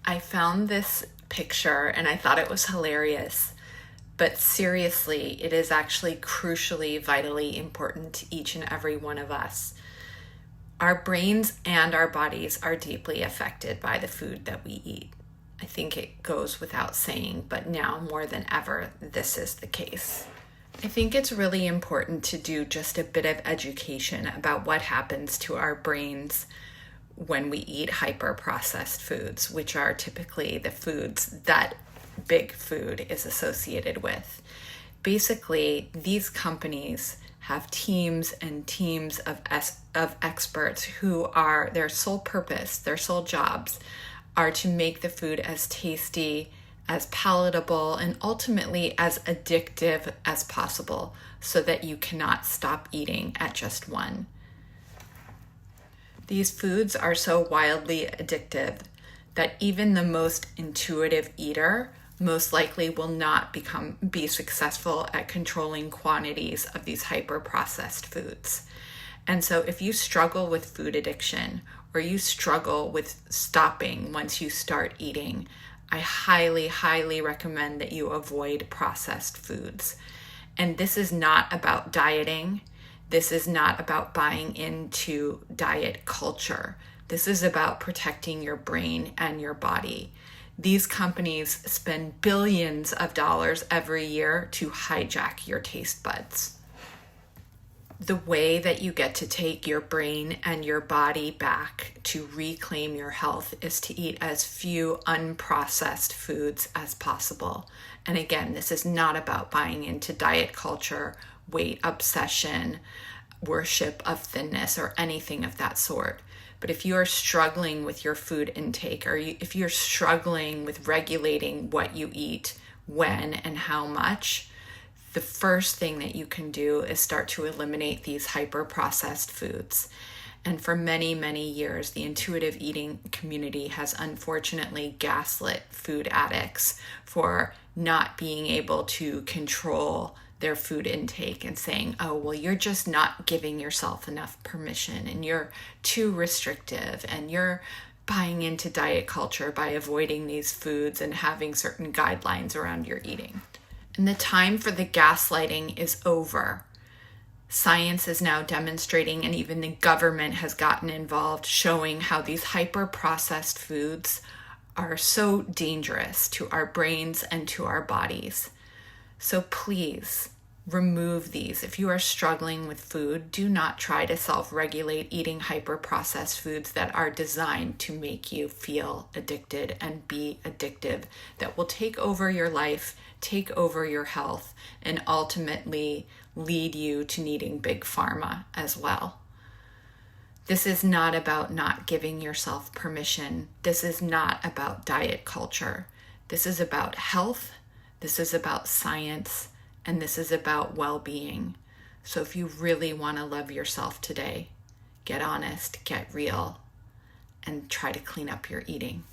I found this picture and I thought it was hilarious, but seriously, it is actually crucially, vitally important to each and every one of us. Our brains and our bodies are deeply affected by the food that we eat. I think it goes without saying, but now more than ever, this is the case. I think it's really important to do just a bit of education about what happens to our brains when we eat hyper-processed foods, which are typically the foods that big food is associated with. Basically, these companies have teams and teams of experts who are, their sole purpose, their sole jobs are to make the food as tasty, as palatable, and ultimately as addictive as possible so that you cannot stop eating at just one. These foods are so wildly addictive that even the most intuitive eater most likely will not be successful at controlling quantities of these hyper-processed foods. And so if you struggle with food addiction or you struggle with stopping once you start eating, I highly, highly recommend that you avoid processed foods. And this is not about dieting. This is not about buying into diet culture. This is about protecting your brain and your body. These companies spend billions of dollars every year to hijack your taste buds. The way that you get to take your brain and your body back to reclaim your health is to eat as few unprocessed foods as possible. And again, this is not about buying into diet culture, weight obsession, worship of thinness, or anything of that sort. But if you are struggling with your food intake, or if you're struggling with regulating what you eat, when and how much, the first thing that you can do is start to eliminate these hyper-processed foods. And for many, many years, the intuitive eating community has unfortunately gaslit food addicts for not being able to control their food intake and saying, oh, well, you're just not giving yourself enough permission and you're too restrictive and you're buying into diet culture by avoiding these foods and having certain guidelines around your eating. And the time for the gaslighting is over. Science is now demonstrating, and even the government has gotten involved, showing how these hyper-processed foods are so dangerous to our brains and to our bodies. So please remove these. If you are struggling with food, do not try to self-regulate eating hyper-processed foods that are designed to make you feel addicted and be addictive, that will take over your life, take over your health, and ultimately lead you to needing big pharma as well. This is not about not giving yourself permission. This is not about diet culture. This is about health. This is about science, and this is about well-being. So if you really want to love yourself today, get honest, get real, and try to clean up your eating.